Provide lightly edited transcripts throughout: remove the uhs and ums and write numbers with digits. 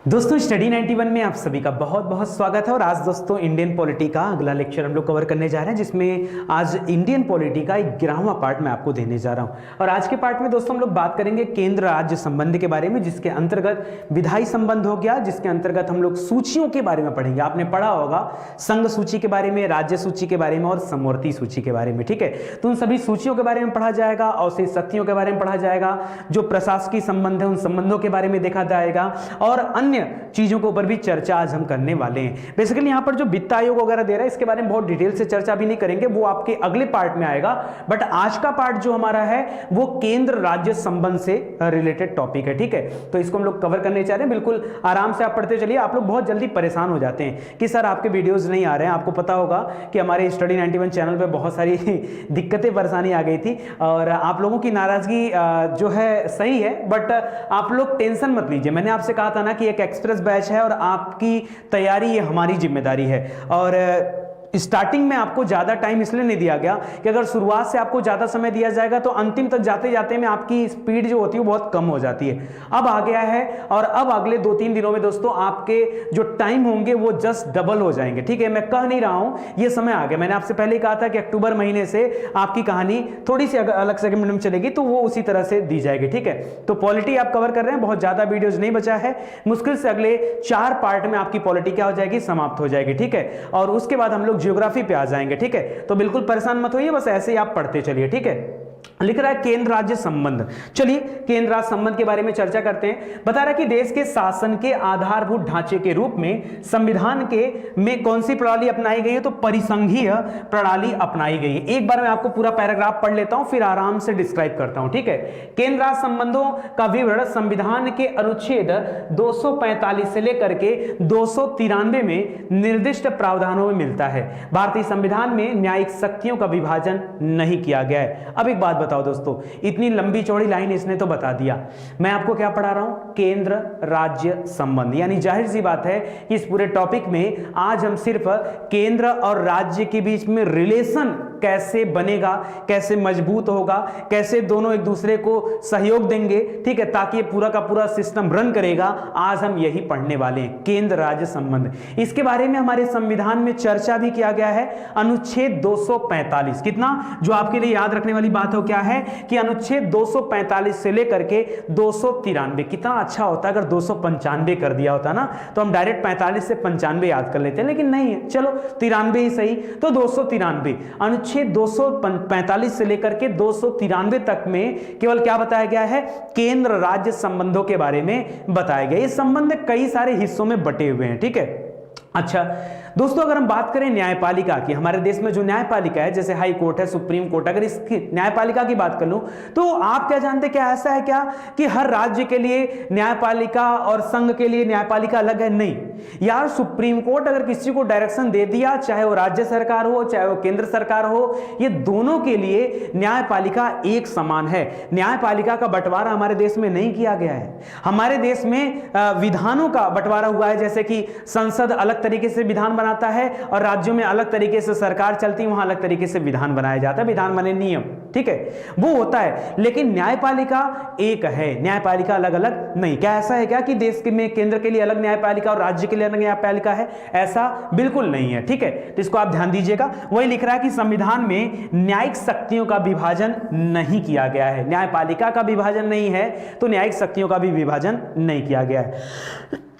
दोस्तों स्टडी 91 में आप सभी का बहुत बहुत स्वागत है। और आज दोस्तों इंडियन पॉलिटी का अगला लेक्चर हम लोग कवर करने जा रहे हैं, जिसमें आज इंडियन पॉलिटी का 11वां पार्ट मैं आपको देने जा रहा हूं। और आज के पार्ट में दोस्तों हम लोग बात करेंगे केंद्र राज्य संबंध के बारे में, जिसके अंतर्गत विधायी संबंध हो गया, जिसके अंतर्गत हम लोग सूचियों के बारे में पढ़ेंगे। आपने पढ़ा होगा संघ सूची के बारे में, राज्य सूची के बारे में और समवर्ती सूची के बारे में, ठीक है। तो उन सभी सूचियों के बारे में पढ़ा जाएगा, अवशेष शक्तियों के बारे में पढ़ा जाएगा, जो प्रशासकीय संबंध है उन संबंधों के बारे में देखा जाएगा, और अन्य चीजों के ऊपर भी चर्चा आज हम करने वाले हैं। बेसिकली यहाँ पर जो वित्त आयोग वगैरह दे रहा है इसके बारे में बहुत डिटेल से चर्चा भी नहीं करेंगे, वो आपके अगले पार्ट में आएगा। बट आज का पार्ट जो हमारा है वो केंद्र राज्य संबंध से रिलेटेड टॉपिक है, ठीक है। तो इसको हम लोग कवर करने चाह रहे हैं। बिल्कुल आराम से आप पढ़ते चलिए। आप लोग बहुत जल्दी परेशान हो जाते हैं कि सर आपके वीडियोज नहीं आ रहे हैं। आपको पता होगा कि हमारे स्टडी 91 चैनल पर बहुत सारी दिक्कतें परेशानी आ गई थी, और आप लोगों की नाराजगी जो है सही है, बट आप लोग टेंशन मत लीजिए। मैंने आपसे कहा था ना कि एक एक्सप्रेस बैच है और आपकी तैयारी ये हमारी जिम्मेदारी है। और स्टार्टिंग में आपको ज्यादा टाइम इसलिए नहीं दिया गया कि अगर शुरुआत से आपको ज्यादा समय दिया जाएगा तो अंतिम तक जाते जाते में आपकी स्पीड जो होती है वो बहुत कम हो जाती है। अब आ गया है, और अब अगले 2-3 दिनों में दोस्तों आपके जो टाइम होंगे वो जस्ट डबल हो जाएंगे, ठीक है। मैं कह नहीं रहा हूं, ये समय आ गया। मैंने आपसे पहले कहा था कि अक्टूबर महीने से आपकी कहानी थोड़ी सी अलग सेगमेंट में चलेगी, तो वो उसी तरह से दी जाएगी, ठीक है। तो पॉलिटी आप कवर कर रहे हैं, बहुत ज्यादा वीडियोज नहीं बचा है। मुश्किल से अगले 4 पार्ट में आपकी पॉलिटी क्या हो जाएगी, समाप्त हो जाएगी, ठीक है। और उसके बाद हम लोग ज्योग्राफी पे आ जाएंगे, ठीक है। तो बिल्कुल परेशान मत होइए, बस ऐसे ही आप पढ़ते चलिए, ठीक है। लिख रहा है केंद्र राज्य संबंध। चलिए केंद्र राज्य संबंध के बारे में चर्चा करते हैं। बता रहा है कि देश के शासन के आधारभूत ढांचे के रूप में संविधान के में कौन सी प्रणाली अपनाई गई है, तो परिसंघीय प्रणाली अपनाई गई है। एक बार मैं आपको पूरा पैराग्राफ पढ़ लेता हूं, फिर आराम से डिस्क्राइब करता हूं, ठीक है। केंद्र राज्य संबंधों का विवरण संविधान के अनुच्छेद 245 से लेकर के 293 में निर्दिष्ट प्रावधानों में मिलता है। भारतीय संविधान में न्यायिक शक्तियों का विभाजन नहीं किया गया है। अब एक बात बताओ दोस्तों, इतनी लंबी चौड़ी लाइन इसने तो बता दिया, मैं आपको क्या पढ़ा रहा हूं, केंद्र राज्य संबंध। यानी जाहिर सी बात है कि इस पूरे टॉपिक में आज हम सिर्फ केंद्र और राज्य के बीच में रिलेशन कैसे बनेगा, कैसे मजबूत होगा, कैसे दोनों एक दूसरे को सहयोग देंगे, ठीक है, ताकि ये पूरा का पूरा सिस्टम रन करेगा, आज हम यही पढ़ने वाले हैं, केंद्र राज्य संबंध। इसके बारे में हमारे संविधान में चर्चा भी किया गया है। अनुच्छेद 245 कितना, जो आपके लिए याद रखने वाली बात हो क्या है कि अनुच्छेद 245 से लेकर के 293, कितना अच्छा होता अगर 295 कर दिया होता ना, तो हम डायरेक्ट 45 से 95 याद कर लेते हैं, लेकिन नहीं है, चलो 93 ही सही। तो 293 अनुच्छेद 245 से लेकर के 293 तक में केवल क्या बताया गया है, केंद्र राज्य संबंधों के बारे में बताया गया। ये संबंध कई सारे हिस्सों में बटे हुए हैं, ठीक है। अच्छा दोस्तों, अगर हम बात करें न्यायपालिका की, हमारे देश में जो न्यायपालिका है, जैसे हाई कोर्ट है, सुप्रीम कोर्ट, अगर इसकी न्यायपालिका की बात कर लूं तो आप क्या जानते, क्या ऐसा है क्या कि हर राज्य के लिए न्यायपालिका और संघ के लिए न्यायपालिका अलग है? नहीं यार, सुप्रीम कोर्ट अगर किसी को डायरेक्शन दे दिया, चाहे वो राज्य सरकार हो चाहे वो केंद्र सरकार हो, ये दोनों के लिए न्यायपालिका एक समान है। न्यायपालिका का बंटवारा हमारे देश में नहीं किया गया है। हमारे देश में विधानों का बंटवारा हुआ है, जैसे कि संसद अलग तरीके से विधान बनाता है और राज्यों में अलग तरीके से सरकार चलती है, वहां अलग तरीके से विधान बनाया जाता है, विधान बने नियम, ठीक है, वो होता है। लेकिन न्यायपालिका एक है, न्यायपालिका अलग अलग नहीं। क्या ऐसा है क्या कि देश में केंद्र के लिए अलग न्यायपालिका और राज्य के लिए अलग न्यायपालिका है? ऐसा बिल्कुल नहीं है, ठीक है। तो इसको आप ध्यान दीजिएगा। वही लिख रहा है कि संविधान में न्यायिक शक्तियों का विभाजन नहीं किया गया है। न्यायपालिका का विभाजन नहीं है तो न्यायिक शक्तियों का भी विभाजन नहीं किया गया है।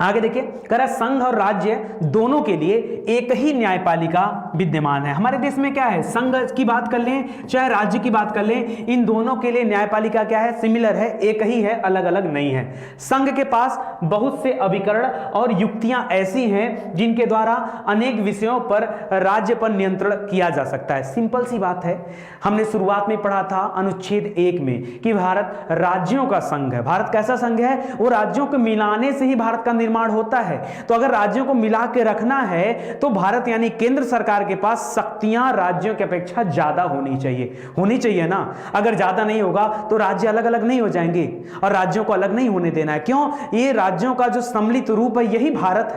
आगे देखिए, कह रहा संघ और राज्य दोनों के लिए एक ही न्यायपालिका विद्यमान है। हमारे देश में क्या है, संघ की बात कर लें चाहे राज्य की बात कर लें, इन दोनों के लिए न्यायपालिका क्या है, सिमिलर है, एक ही है, अलग अलग नहीं है। संघ के पास बहुत से अभिकरण और युक्तियां ऐसी हैं जिनके द्वारा अनेक विषयों पर राज्य पर नियंत्रण किया जा सकता है। सिंपल सी बात है, हमने शुरुआत में पढ़ा था अनुच्छेद 1 में कि भारत राज्यों का संघ है। भारत कैसा संघ है, वो राज्यों को मिलाने से ही भारत का निर्माण होता है। तो अगर राज्यों को मिला के रखना है तो भारत यानी केंद्र सरकार के पास शक्तियां राज्यों की अपेक्षा ज्यादा होनी चाहिए ना। अगर ज्यादा नहीं होगा तो राज्य अलग अलग नहीं हो जाएंगे और राज्यों को अलग नहीं होने देना है। क्यों? ये राज्यों का जो सम्मिलित रूप है यही भारत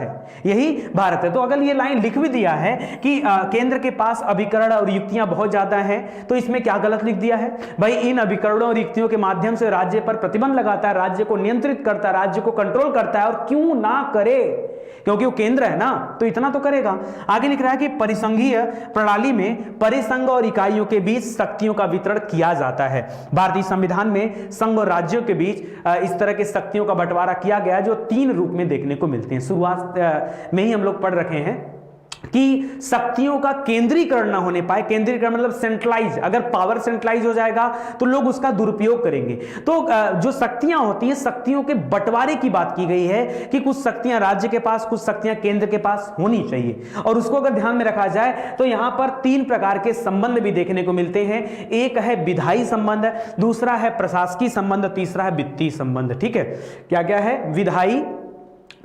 है। तो अगर ये लाइन लिख भी दिया है कि केंद्र के पास अभिकरण और युक्तियां बहुत ज्यादा हैं, तो इसमें क्या गलत लिख दिया है भाई? इन अभिकरणों और युक्तियों के माध्यम से राज्य पर प्रतिबंध लगाता है, राज्य को नियंत्रित करता है, राज्य को कंट्रोल करता है। और क्यों ना करे, क्योंकि वो केंद्र है ना, तो इतना तो करेगा। आगे लिख रहा है कि परिसंघीय प्रणाली में परिसंघ और इकाइयों के बीच शक्तियों का वितरण किया जाता है। भारतीय संविधान में संघ और राज्यों के बीच इस तरह के शक्तियों का बंटवारा किया गया जो 3 रूप में देखने को मिलते हैं। शुरुआत में ही हम लोग पढ़ रखे हैं कि शक्तियों का केंद्रीकरण ना होने पाए। केंद्रीकरण मतलब सेंट्रलाइज, अगर पावर सेंट्रलाइज हो जाएगा तो लोग उसका दुरुपयोग करेंगे। तो जो शक्तियां होती हैं, शक्तियों के बंटवारे की बात की गई है कि कुछ शक्तियां राज्य के पास, कुछ शक्तियां केंद्र के पास होनी चाहिए। और उसको अगर ध्यान में रखा जाए तो यहां पर 3 प्रकार के संबंध भी देखने को मिलते हैं। एक है विधायी संबंध, दूसरा है प्रशासकीय संबंध, तीसरा है वित्तीय संबंध। ठीक है, क्या क्या है? विधायी,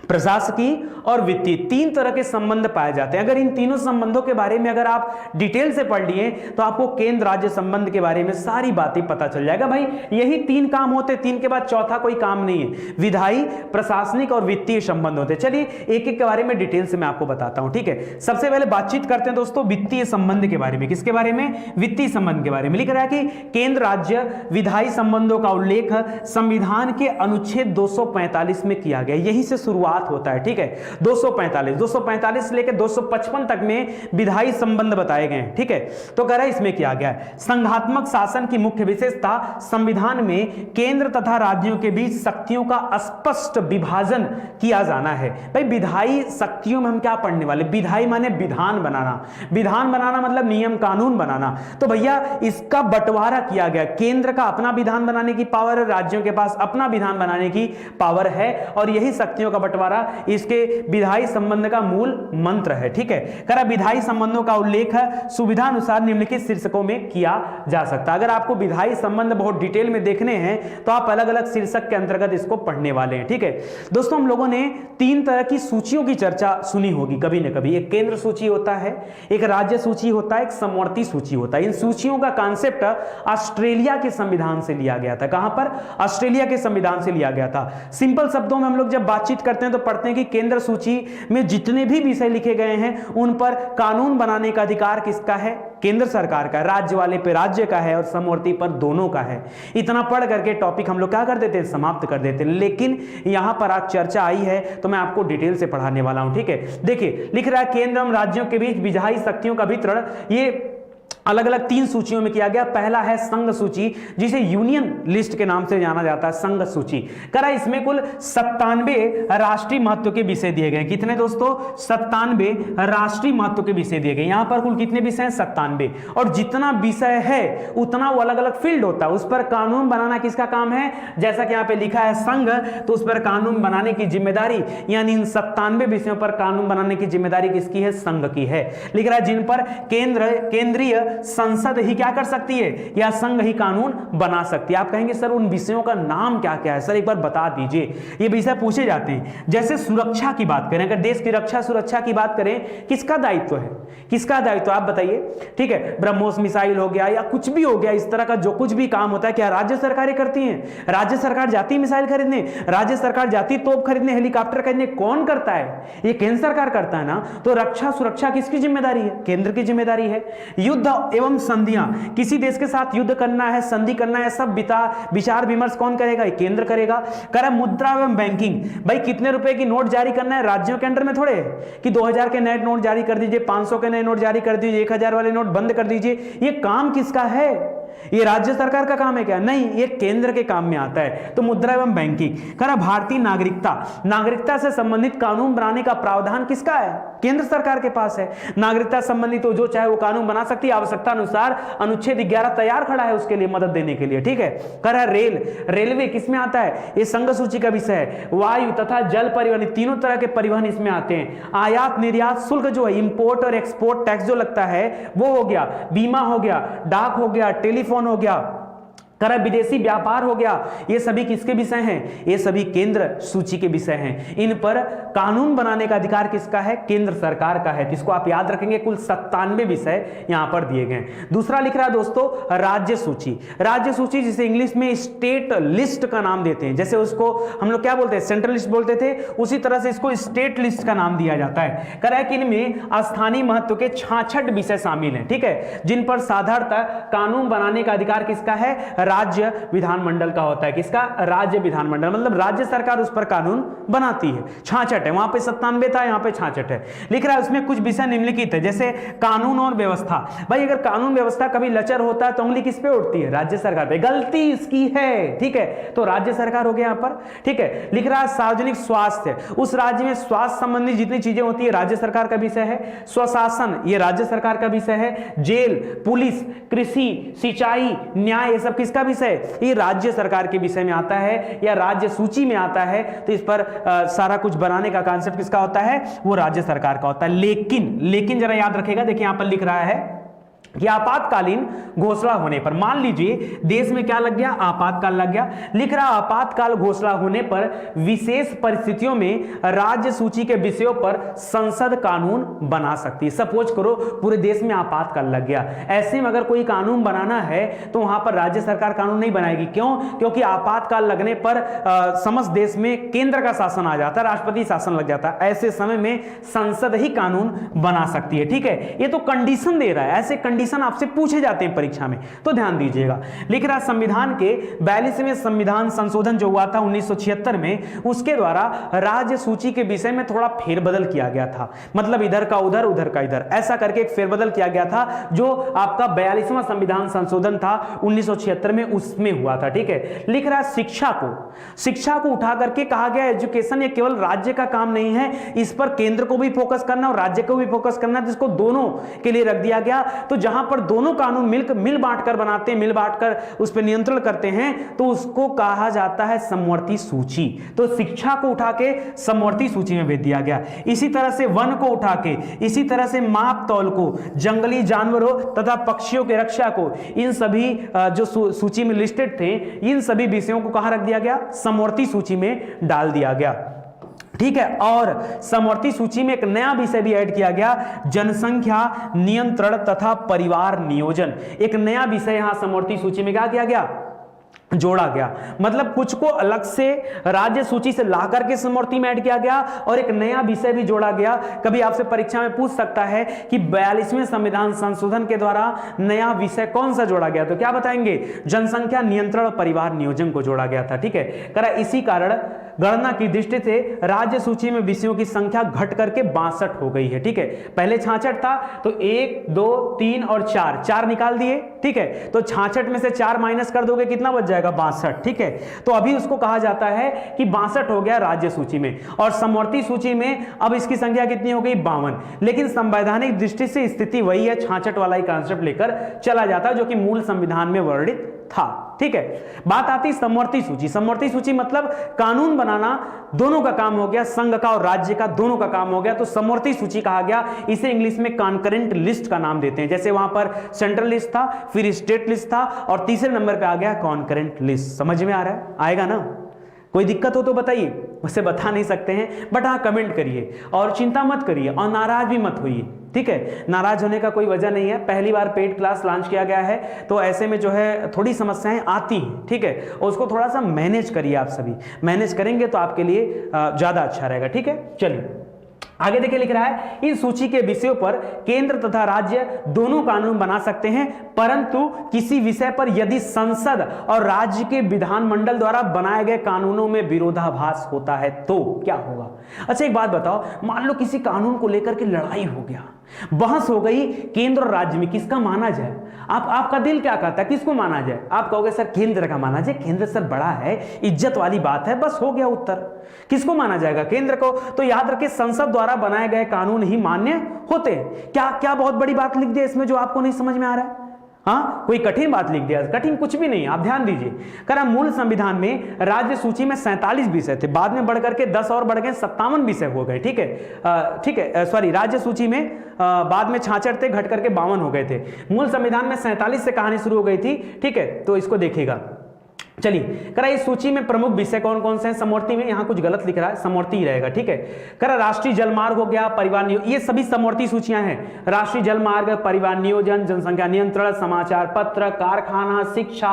प्रशासकीय और वित्तीय, 3 तरह के संबंध पाए जाते हैं। अगर इन तीनों संबंधों के बारे में अगर आप डिटेल से पढ़ लिए तो आपको केंद्र राज्य संबंध के बारे में सारी बातें पता चल जाएगा। भाई यही 3 काम होते, 3 के बाद चौथा कोई काम नहीं है। विधायी, प्रशासनिक और वित्तीय संबंध होते। चलिए एक एक के बारे में डिटेल से मैं आपको बताता हूं। ठीक है, सबसे पहले बातचीत करते हैं दोस्तों वित्तीय संबंध के बारे में। किसके बारे में? वित्तीय संबंध के बारे में। लिख रहा है कि केंद्र राज्य विधायी संबंधों का उल्लेख संविधान के अनुच्छेद 245 में किया गया। यही से शुरुआत होता है। ठीक है, 245 से लेकर 255 तक में विधायी संबंध बताए गए हैं। ठीक है, तो कह रहा है इसमें किया गया है संघात्मक शासन की मुख्य विशेषता संविधान में केंद्र तथा राज्यों के बीच शक्तियों का स्पष्ट विभाजन किया जाना है। भाई विधायी शक्तियों में हम क्या पढ़ने वाले? विधायी माने विधान बनाना, विधान बनाना मतलब नियम कानून बनाना। तो भैया इसका बंटवारा किया गया, केंद्र का अपना विधान बनाने की पावर है, राज्यों के पास अपना विधान बनाने की पावर है, और यही शक्तियों का बंटवारा इसके विधायी संबंध का मूल मंत्र है। ठीक है, करा विधायी संबंधों का उल्लेख सुविधा अनुसार निम्नलिखित शीर्षकों में किया जा सकता है। अगर आपको विधायी संबंध बहुत डिटेल में देखने हैं तो आप अलग अलग शीर्षक के अंतर्गत इसको पढ़ने वाले हैं। ठीक है दोस्तों, हम लोगों ने 3 तरह की सूचियों की चर्चा सुनी होगी कभी न कभी। एक केंद्र सूची होता है, एक राज्य सूची होता है, एक समवर्ती सूची होता है। इन सूचियों का कॉन्सेप्ट ऑस्ट्रेलिया के संविधान से लिया गया था। कहां पर? ऑस्ट्रेलिया के संविधान से लिया गया था। सिंपल शब्दों में हम लोग जब बातचीत करते हैं तो पढ़ते हैं कि केंद्र सूची में जितने भी विषय लिखे गए हैं उन पर कानून बनाने का अधिकार किसका है? केंद्र सरकार का। राज्य वाले पे राज्य का है और समवर्ती पर दोनों का है। इतना पढ़ करके टॉपिक हम लोग क्या कर देते हैं? समाप्त कर देते हैं। लेकिन यहां पर आज चर्चा आई है तो मैं आपको डिटेल से पढ़ाने वाला हूं। ठीक है, देखिए लिख रहा है केंद्र एवं राज्यों के बीच विधायी शक्तियों का वितरण ये अलग अलग 3 सूचियों में किया गया। पहला है संघ सूची, जिसे यूनियन लिस्ट के नाम से जाना जाता है, संघ सूची। करा इसमें कुल 97 राष्ट्रीय महत्व के विषय दिए गए। कितने दोस्तों? 97 राष्ट्रीय महत्व के विषय दिए गए। यहां पर कुल कितने विषय हैं? 97। और जितना विषय है उतना वो अलग अलग फील्ड होता है। उस पर कानून बनाना किसका काम है? जैसा कि यहां पे लिखा है संघ, तो उस पर कानून बनाने की जिम्मेदारी, यानी इन 97 विषयों पर कानून बनाने की जिम्मेदारी किसकी है? संघ की है। लिख रहा है जिन पर केंद्रीय संसद ही क्या कर सकती है? या संघ ही कानून बना सकती है। आप कहेंगे सर उन विषयों का नाम क्या क्या है? सर एक बार बता दीजिए। ये विषय पूछे जाते हैं। जैसे सुरक्षा की बात करें, अगर देश की रक्षा सुरक्षा की बात करें, किसका दायित्व है? किसका दायित्व आप बताइए। ठीक है, ब्रह्मोस मिसाइल हो गया या कुछ भी हो गया, इस तरह का जो कुछ भी काम होता है क्या राज्य सरकारें करती हैं? राज्य सरकार जाती मिसाइल खरीदने, राज्य सरकार जाती तोप खरीदने, हेलीकॉप्टर खरीदने, कौन करता है? ये केंद्र सरकार करता है ना। तो रक्षा सुरक्षा किसकी जिम्मेदारी है? केंद्र की जिम्मेदारी है। युद्ध एवं संधियां, किसी देश के साथ युद्ध करना है, संधि करना है, सब विचार विमर्श कौन करेगा? केंद्र करेगा। कर मुद्रा एवं बैंकिंग, भाई कितने रुपए की नोट जारी करना है? राज्यों के अंडर में थोड़े कि 2000 के नए नोट जारी कर दीजिए, 500 के नए नोट जारी कर दीजिए, 1000 वाले नोट बंद कर दीजिए। ये काम किसका है? ये राज्य सरकार का काम है क्या? नहीं, ये केंद्र के काम में आता है। तो मुद्रा एवं बैंकिंग। करा भारतीय नागरिकता से संबंधित कानून बनाने का प्रावधान किसका है? केंद्र सरकार के पास है। नागरिकता संबंधित तो जो चाहे वो कानून बना सकती है, आवश्यकता अनुसार अनुच्छेद 11 तैयार खड़ा है उसके लिए मदद देने के लिए। ठीक है, करा रेलवे किसमें आता है? ये संघ सूची का विषय है। वायु तथा जल परिवहन, तीनों तरह के परिवहन इसमें आते हैं। आयात निर्यात शुल्क जो है, इंपोर्ट और एक्सपोर्ट टैक्स जो लगता है वो हो गया। बीमा हो गया, डाक हो गया, टेलीफोन हो गया, कर विदेशी व्यापार हो गया, ये सभी किसके विषय हैं? ये सभी केंद्र सूची के विषय हैं। इन पर कानून बनाने का अधिकार किसका है? केंद्र सरकार का है। इसको आप याद रखेंगे, कुल 97 विषय यहां पर दिए गए। दूसरा लिख रहा है दोस्तों राज्य सूची। राज्य सूची जिसे इंग्लिश में स्टेट लिस्ट का नाम देते हैं, जैसे उसको हम लोग क्या बोलते हैं, सेंट्रल लिस्ट बोलते थे, उसी तरह से इसको स्टेट लिस्ट का नाम दिया जाता है। कह रहा है कि इनमें स्थानीय महत्व के 66 विषय शामिल हैं, ठीक है, जिन पर साधारणतः कानून बनाने का अधिकार किसका है? राज्य विधानमंडल का होता है। किसका? राज्य विधानमंडल, मतलब राज्य सरकार उस पर कानून बनाती है। 66 है, वहां पे 97 था, यहां पे 66 है। लिख रहा है उसमें कुछ विषय निम्नलिखित है, जैसे कानून और व्यवस्था। भाई अगर कानून व्यवस्था कभी लचर होता है तो उंगली किस पे उठती है? राज्य सरकार पे। गलती इसकी है, ठीक है, तो राज्य सरकार हो गया यहां पर, ठीक है। लिख रहा है सार्वजनिक स्वास्थ्य, उस राज्य में स्वास्थ्य संबंधी जितनी चीजें होती है राज्य सरकार का विषय है। स्वशासन ये राज्य सरकार का विषय है। जेल, पुलिस, कृषि, सिंचाई, न्याय, ये सब किसका विषय? ये राज्य सरकार के विषय में आता है या राज्य सूची में आता है। तो इस पर सारा कुछ बनाने का कॉन्सेप्ट किसका होता है? वो राज्य सरकार का होता है। लेकिन जरा याद रखेगा, देखिए यहां पर लिख रहा है कि आपातकालीन घोषणा होने पर, मान लीजिए देश में क्या लग गया? आपातकाल लग गया। लिख रहा आपातकाल घोषणा होने पर विशेष परिस्थितियों में राज्य सूची के विषयों पर संसद कानून बना सकती है। सपोज करो पूरे देश में आपातकाल लग गया, ऐसे में अगर कोई कानून बनाना है तो वहां पर राज्य सरकार कानून नहीं बनाएगी। क्यों? क्योंकि आपातकाल लगने पर समस्त देश में केंद्र का शासन आ जाता है, राष्ट्रपति शासन लग जाता है। ऐसे समय में संसद ही कानून बना सकती है, ठीक है। ये तो कंडीशन दे रहा है, ऐसे कंडीशन आपसे पूछे जाते हैं परीक्षा में, तो ध्यान दीजिएगा। लिख रहा संविधान के 42वें संविधान संशोधन जो हुआ था 1976 में, उसके द्वारा राज्य सूची के विषय में थोड़ा फेरबदल किया गया था। मतलब इधर का उधर, उधर का इधर, ऐसा करके एक फेरबदल किया गया था जो आपका 42वां संविधान संशोधन था 1976 में, उसमें हुआ था, ठीक है। लिख रहा शिक्षा को उठा करके कहा गया एजुकेशन ये केवल राज्य का काम नहीं है, इस पर केंद्र को भी फोकस करना और राज्य को भी फोकस करना, जिसको दोनों के लिए रख दिया गया। तो जहां पर दोनों कानून मिल बांट कर बनाते हैं, मिल बांट कर उस पर नियंत्रण करते हैं, तो उसको कहा जाता है समवर्ती सूची। तो शिक्षा को उठा के समवर्ती सूची में भेज दिया गया। इसी तरह से वन को उठा के, इसी तरह से माप तौल को, जंगली जानवरों तथा पक्षियों की रक्षा को, इन सभी जो सूची में लिस्टेड थे, इन सभी विषयों को कहां रख दिया गया? समवर्ती सूची में डाल दिया गया, ठीक है। और समवर्ती सूची में एक नया विषय भी ऐड किया गया, जनसंख्या नियंत्रण तथा परिवार नियोजन। एक नया विषय यहां समवर्ती सूची में क्या किया गया? जोड़ा गया। मतलब कुछ को अलग से राज्य सूची से ला करके समवर्ती में ऐड किया गया और एक नया विषय भी जोड़ा गया। कभी आपसे परीक्षा में पूछ सकता है कि 42वें संविधान संशोधन के द्वारा नया विषय कौन सा जोड़ा गया, तो क्या बताएंगे? जनसंख्या नियंत्रण और परिवार नियोजन को जोड़ा गया था, ठीक है। करा इसी कारण गणना की दृष्टि से राज्य सूची में विषयों की संख्या घट करके 62 हो गई है, ठीक है। पहले 66 था, तो 1, 2, 3 और 4 निकाल दिए, ठीक है। तो 66 में से 4 माइनस कर दोगे, कितना बच जाएगा? 62, ठीक है। तो अभी उसको कहा जाता है कि 62 हो गया राज्य सूची में, और समवर्ती सूची में अब इसकी संख्या कितनी हो गई? 52। लेकिन संवैधानिक दृष्टि से स्थिति वही है, 66 वाला ही कॉन्सेप्ट लेकर चला जाता है जो कि मूल संविधान में वर्णित था, ठीक है। बात आती समवर्ती सूची। समवर्ती सूची मतलब कानून बनाना दोनों का काम हो गया, संघ का और राज्य का दोनों का काम हो गया, तो समवर्ती सूची कहा गया। इसे इंग्लिश में कॉन्करेंट लिस्ट का नाम देते हैं। जैसे वहां पर सेंट्रल लिस्ट था, फिर स्टेट लिस्ट था, और तीसरे नंबर पे आ गया कॉन्करेंट लिस्ट। समझ में आ रहा है? आएगा ना? कोई दिक्कत हो तो बताइए, उसे बता नहीं सकते हैं, बट हाँ कमेंट करिए और चिंता मत करिए और नाराज भी मत होइए, ठीक है। नाराज होने का कोई वजह नहीं है, पहली बार पेड क्लास लॉन्च किया गया है, तो ऐसे में जो है थोड़ी समस्याएं आती हैं, ठीक है। और उसको थोड़ा सा मैनेज करिए, आप सभी मैनेज करेंगे तो आपके लिए ज्यादा अच्छा रहेगा, ठीक है। चलिए आगे देखिए, लिख रहा है इन सूची के विषयों पर केंद्र तथा राज्य दोनों कानून बना सकते हैं, परंतु किसी विषय पर यदि संसद और राज्य के विधानमंडल द्वारा बनाए गए कानूनों में विरोधाभास होता है तो क्या होगा। अच्छा एक बात बताओ, मान लो किसी कानून को लेकर के लड़ाई हो गया, बहस हो गई केंद्र और राज्य में, किसका माना जाए? आपका दिल क्या कहता है, किसको माना जाए? आप कहोगे सर केंद्र का माना जाए, केंद्र सर बड़ा है, इज्जत वाली बात है, बस हो गया उत्तर। किसको माना जाएगा? केंद्र को। तो याद रखिए संसद द्वारा बनाए गए कानून ही मान्य होते हैं। क्या क्या बहुत बड़ी बात लिख दी इसमें जो आपको नहीं समझ में आ रहा है? हाँ, कोई कठिन बात लिख दिया, कठिन कुछ भी नहीं, आप ध्यान दीजिए। करा मूल संविधान में राज्य सूची में 47 विषय थे, बाद में बढ़कर के 10 और बढ़ गए 57 विषय हो गए। ठीक है, ठीक है, सॉरी, राज्य सूची में बाद में 66 थे, घट करके 52 हो गए थे। मूल संविधान में 47 से कहानी शुरू हो गई थी। ठीक है, तो इसको देखिएगा। चलिए, करा इस सूची में प्रमुख विषय कौन कौन से हैं? समवर्ती में यहां कुछ गलत लिख रहा है, समवर्ती ही रहेगा। ठीक है, करा राष्ट्रीय जलमार्ग हो गया, परिवहन, ये सभी समवर्ती सूचियां हैं। राष्ट्रीय जलमार्ग, परिवहन नियोजन, जनसंख्या नियंत्रण, समाचार पत्र, कारखाना, शिक्षा,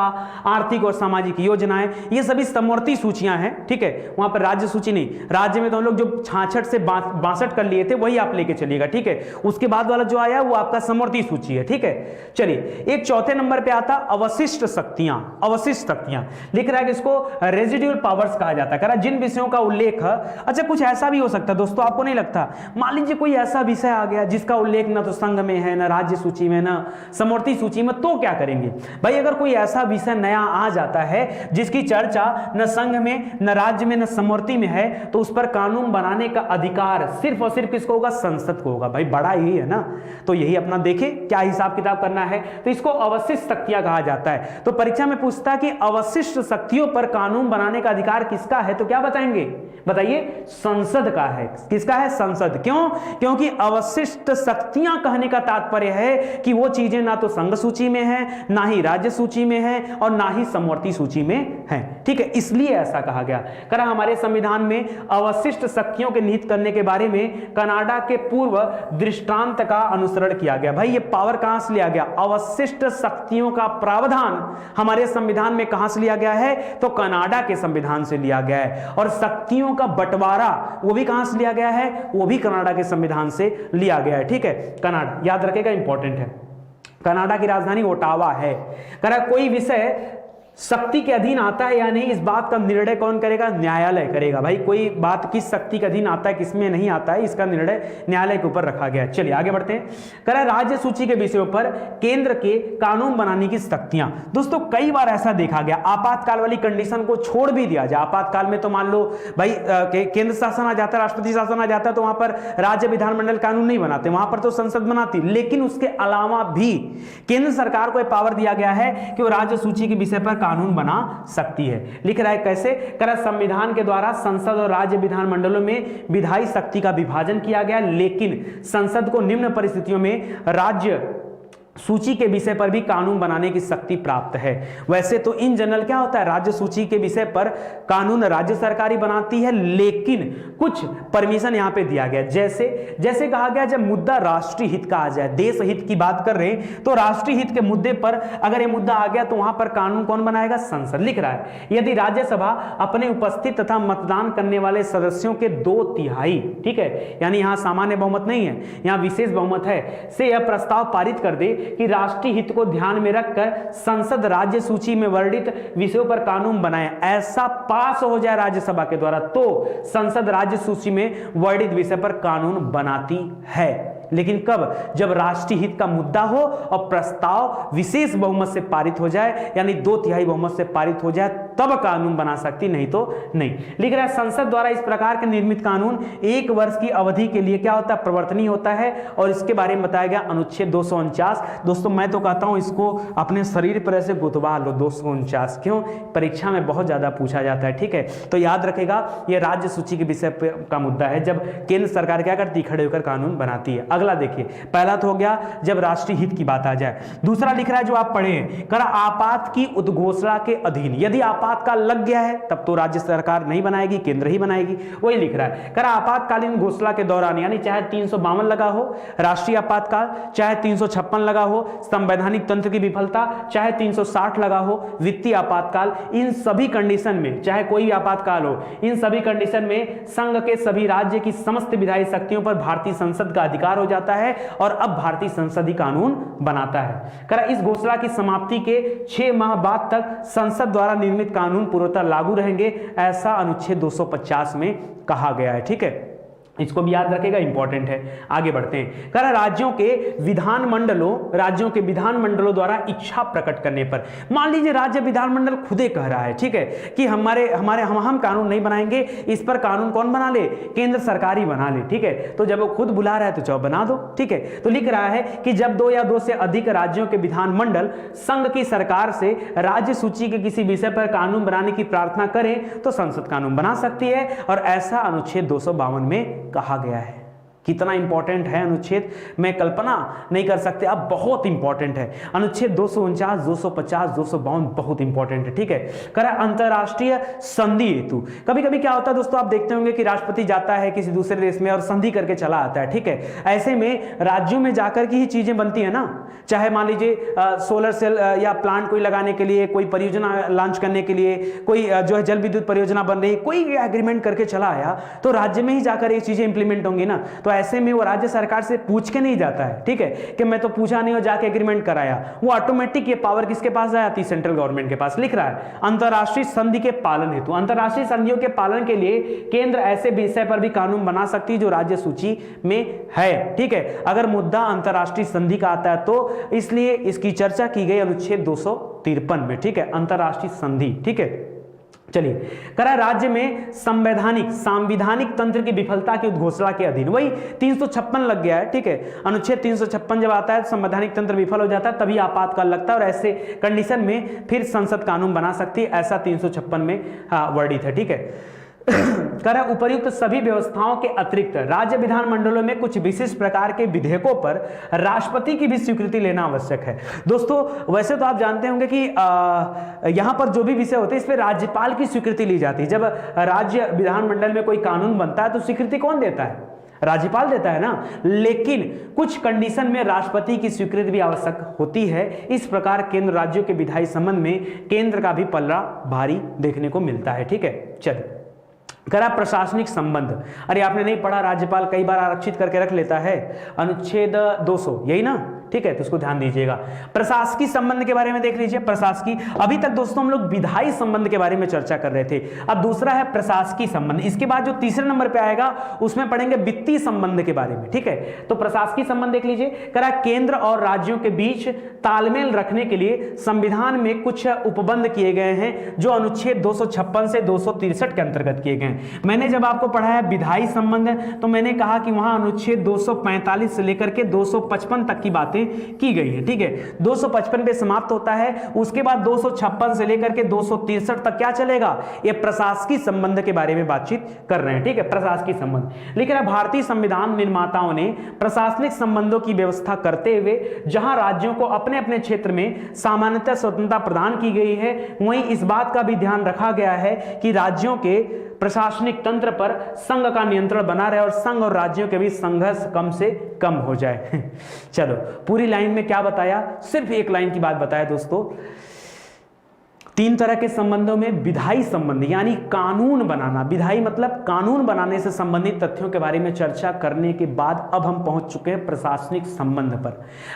आर्थिक और सामाजिक योजनाएं, ये सभी समवर्ती सूचियां हैं। ठीक है, वहां पर राज्य सूची नहीं। राज्य में तो हम लोग जो 66 से 62 कर लिए थे वही आप लेके चलिएगा। ठीक है, उसके बाद वाला जो आया वो आपका समवर्ती सूची है। ठीक है, चलिए, एक चौथे नंबर पे आता अवशिष्ट शक्तियां। अवशिष्ट शक्तियां लिख रहा है कि इसको रेजिडुअल पावर्स कहा जाता है। जिन विषयों का उल्लेख, अच्छा कुछ ऐसा भी हो सकता है दोस्तों, आपको नहीं लगता, मान लीजिए कोई ऐसा विषय आ गया जिसका उल्लेख ना तो संघ में है, ना राज्य सूची में, ना समवर्ती सूची में, तो क्या करेंगे भाई? अगर कोई ऐसा विषय नया आ जाता है जिसकी चर्चा न संघ में, न राज्य में, न समवर्ती में है, तो उस पर कानून बनाने का अधिकार सिर्फ और सिर्फ किसको होगा? संसद को होगा। भाई बड़ा ही है ना, तो यही अपना देखे क्या हिसाब किताब करना है। तो इसको अवशिष्ट शक्तियां कहा जाता है। तो परीक्षा में पूछता है कि अवशिष्ट शक्तियों पर कानून बनाने का अधिकार किसका है, तो क्या बताएंगे? बताइए, संसद का है। किसका है? संसद। क्यों? क्योंकि अवशिष्ट शक्तियां कहने का तात्पर्य है कि वो चीजें ना तो संघ सूची में है, ना ही राज्य सूची में है, और ना ही समवर्ती सूची में है। ठीक है, इसलिए ऐसा कहा गया। करा हमारे संविधान में अवशिष्ट शक्तियों के निहित करने के बारे में कनाडा के पूर्व दृष्टांत का अनुसरण किया गया। भाई ये पावर कहां से लिया गया? अवशिष्ट शक्तियों का प्रावधान हमारे संविधान में कहां से लिया गया है? तो कनाडा के संविधान से लिया गया है। और शक्तियों का बंटवारा वो भी कहां से लिया गया है? वो भी कनाडा के संविधान से लिया गया है। ठीक है, कनाडा याद रखेगा, इंपॉर्टेंट है। कनाडा की राजधानी ओटावा है। करा कोई विषय शक्ति के अधीन आता है या नहीं, इस बात का निर्णय कौन करेगा? न्यायालय करेगा। भाई कोई बात किस शक्ति के अधीन आता है, किसमें नहीं आता है, इसका निर्णय न्यायालय के ऊपर रखा गया है। चलिए आगे बढ़ते हैं। करा राज्य सूची के विषयों पर केंद्र के कानून बनाने की शक्तियां। दोस्तों कई बार ऐसा देखा गया, आपातकाल वाली कंडीशन को छोड़ भी दिया जाए। आपातकाल में तो मान लो भाई केंद्र शासन आ जाता है, राष्ट्रपति शासन आ जाता है, तो वहां पर राज्य विधानमंडल कानून नहीं बनाते, वहां पर तो संसद बनाती। लेकिन उसके अलावा भी केंद्र सरकार को पावर दिया गया है कि वो राज्य सूची के विषय पर कानून बना सकती है। लिख रहा है कैसे? करा संविधान के द्वारा संसद और राज्य विधानमंडलों में विधायी शक्ति का विभाजन किया गया, लेकिन संसद को निम्न परिस्थितियों में राज्य सूची के विषय पर भी कानून बनाने की शक्ति प्राप्त है। वैसे तो इन जनरल क्या होता है, राज्य सूची के विषय पर कानून राज्य सरकार ही बनाती है, लेकिन कुछ परमिशन यहां पे दिया गया। जैसे कहा गया, जब मुद्दा राष्ट्रीय हित का आ जाए, देश हित की बात कर रहे हैं, तो राष्ट्रीय हित के मुद्दे पर अगर यह मुद्दा आ गया तो वहां पर कानून कौन बनाएगा? संसद। लिख रहा है यदि राज्यसभा अपने उपस्थित तथा मतदान करने वाले सदस्यों के 2/3, ठीक है, यानी यहां सामान्य बहुमत नहीं है, यहां विशेष बहुमत है, से यह प्रस्ताव पारित कर दे कि राष्ट्रीय हित को ध्यान में रखकर संसद राज्य सूची में वर्णित विषयों पर कानून बनाए, ऐसा पास हो जाए राज्यसभा के द्वारा, तो संसद राज्य सूची में वर्णित विषय पर कानून बनाती है। लेकिन कब? जब राष्ट्रीय हित का मुद्दा हो और प्रस्ताव विशेष बहुमत से पारित हो जाए, यानी 2/3 बहुमत से पारित हो जाए, तब कानून बना सकती, नहीं तो नहीं। लिख रहा है संसद द्वारा इस प्रकार के निर्मित कानून 1 वर्ष की अवधि के लिए क्या होता है? प्रवर्तनीय होता है। और इसके बारे में बताया गया अनुच्छेद 249। दोस्तों मैं तो कहता हूं इसको अपने शरीर पर ऐसे गुथवा लो, 249। क्यों? परीक्षा में बहुत ज्यादा पूछा जाता है। ठीक है, तो याद रखेगा यह राज्य सूची के विषय का मुद्दा है, जब केंद्र सरकार क्या करती है? खड़े होकर कानून बनाती है। अगला देखिए, पहला तो हो गया जब राष्ट्रीय हित की बात आ जाए। दूसरा लिख रहा है जो आप पढ़े, करा आपात की उद्घोषणा के अधीन, यदि आपातकाल लग गया है तब तो राज्य सरकार नहीं बनाएगी, केंद्र ही बनाएगी। वही लिख रहा है, करा आपातकालीन घोषणा के दौरान, यानी चाहे 352 लगा हो राष्ट्रीय आपातकाल, चाहे 356 लगा हो संवैधानिक तंत्र की विफलता, चाहे 360 लगा हो वित्तीय आपातकाल, इन सभी कंडीशन में, चाहे कोई भी आपातकाल हो, इन सभी कंडीशन में संघ के सभी राज्य की समस्त विधायी शक्तियों पर भारतीय संसद का अधिकार हो जाता है और अब भारतीय संसद ही कानून बनाता है। करा इस घोषणा की समाप्ति के 6 माह बाद तक संसद द्वारा निर्मित कानून पूर्णतः लागू रहेंगे, ऐसा अनुच्छेद 250 में कहा गया है। ठीक है, इसको भी याद रखेगा, इंपॉर्टेंट है। आगे बढ़ते हैं। कह रहा राज्यों के विधानमंडलों द्वारा इच्छा प्रकट करने पर, मान लीजिए राज्य विधानमंडल खुदे कह रहा है, ठीक है, कि हम कानून नहीं बनाएंगे, इस पर कानून कौन बना ले, केंद्र सरकार ही बना ले, ठीक है। तो जब वो खुद बुला रहा है तो चाहो बना दो, ठीक है। तो लिख रहा है कि जब 2 या 2 से अधिक राज्यों के विधानमंडल संघ की सरकार से राज्य सूची के किसी विषय पर कानून बनाने की प्रार्थना करें तो संसद कानून बना सकती है, और ऐसा अनुच्छेद 252 में कहा गया है। कितना इंपॉर्टेंट है अनुच्छेद, मैं कल्पना नहीं कर सकते, अब बहुत इंपॉर्टेंट है अनुच्छेद 249, 250, 252 बहुत इंपॉर्टेंट है, ठीक है। कह रहा अंतरराष्ट्रीय संधि हेतु, कभी कभी क्या होता है दोस्तों, आप देखते होंगे कि राष्ट्रपति जाता है किसी दूसरे देश में और संधि करके चला आता है, ठीक है। ऐसे में राज्यों में जाकर की ही चीजें बनती है ना, चाहे मान लीजिए सोलर सेल या प्लांट कोई लगाने के लिए, कोई परियोजना लॉन्च करने के लिए, कोई जो है जल विद्युत परियोजना बन रही, कोई एग्रीमेंट करके चला आया, तो राज्य में ही जाकर ये चीजें इंप्लीमेंट होंगी ना। तो ऐसे में वो राज्य सरकार से पूछ के नहीं जाता है, ठीक है, कि मैं तो पूछा नहीं और जाके एग्रीमेंट कराया, वो ऑटोमेटिक ये पावर किसके पास आ जाती है, सेंट्रल गवर्नमेंट के पास। लिख रहा है अंतरराष्ट्रीय संधि के पालन हेतु, अंतरराष्ट्रीय संधियों के पालन के लिए केंद्र ऐसे विषय पर भी कानून बना सकती है जो राज्य सूची में है, ठीक है, अगर मुद्दा अंतरराष्ट्रीय संधि का आता है तो। इसलिए इसकी चर्चा की गई अनुच्छेद 253 में, ठीक है, अंतरराष्ट्रीय संधि, ठीक है। चलिए, करा राज्य में संवैधानिक तंत्र की विफलता की उद्घोषणा के अधीन, वही 356 लग गया है, ठीक है। अनुच्छेद 356 जब आता है, संवैधानिक तंत्र विफल हो जाता है, तभी आपातकाल लगता है, और ऐसे कंडीशन में फिर संसद कानून बना सकती है, ऐसा 356 में वर्णित है, ठीक है। करा उपर्युक्त सभी व्यवस्थाओं के अतिरिक्त राज्य विधानमंडलों में कुछ विशिष्ट प्रकार के विधेयकों पर राष्ट्रपति की भी स्वीकृति लेना आवश्यक है। दोस्तों वैसे तो आप जानते होंगे कि यहां पर जो भी विषय होते हैं इस पर राज्यपाल की स्वीकृति ली जाती है। जब राज्य विधानमंडल में कोई कानून बनता है तो स्वीकृति कौन देता है, राज्यपाल देता है ना, लेकिन कुछ कंडीशन में राष्ट्रपति की स्वीकृति भी आवश्यक होती है। इस प्रकार केंद्र राज्यों के विधायी संबंध में केंद्र का भी पल्ला भारी देखने को मिलता है, ठीक है। चलिए, करा प्रशासनिक संबंध, अरे आपने नहीं पढ़ा, राज्यपाल कई बार आरक्षित करके रख लेता है, अनुच्छेद 200 यही ना, ठीक है, तो इसको ध्यान दीजिएगा। प्रशासकीय संबंध के बारे में देख लीजिए, प्रशासकीय, अभी तक दोस्तों हम लोग विधायी संबंध के बारे में चर्चा कर रहे थे, अब दूसरा है प्रशासकीय संबंध। इसके बाद जो तीसरे नंबर पे आएगा उसमें पढ़ेंगे वित्तीय संबंध के बारे में, ठीक है। तो प्रशासकीय संबंध देख लीजिए, करा केंद्र और राज्यों के बीच तालमेल रखने के लिए संविधान में कुछ उपबंध किए गए हैं जो अनुच्छेद 256 से 263 के अंतर्गत किए गए हैं। मैंने जब आपको पढ़ाया विधायी संबंध तो मैंने कहा कि वहां अनुच्छेद 245 से लेकर के 255 तक की बातें की गई है, ठीक है। 255 पे समाप्त होता है, उसके बाद 256 से लेकर के 263 तक क्या चलेगा, ये प्रशासकीय संबंध के बारे में बातचीत कर रहे हैं, ठीक है, प्रशासकीय संबंध। लेकिन भारतीय संविधान निर्माताओं ने प्रशासनिक संबंधों की व्यवस्था करते हुए जहां राज्यों को अपने अपने क्षेत्र में सामान्यतः स्वतंत्रता प्रदान की गई है, वहीं इस बात का भी ध्यान रखा गया है कि राज्यों के प्रशासनिक तंत्र पर संघ का नियंत्रण बना रहे और संघ और राज्यों के बीच संघर्ष कम से कम हो जाए। चलो, पूरी लाइन में क्या बताया, सिर्फ एक लाइन की बात बताया दोस्तों। 3 तरह के संबंधों में विधायी संबंध यानी कानून बनाना, विधायी मतलब कानून बनाने से संबंधित तथ्यों के बारे में चर्चा करने के बाद अब हम पहुंच चुके हैं प्रशासनिक संबंध पर।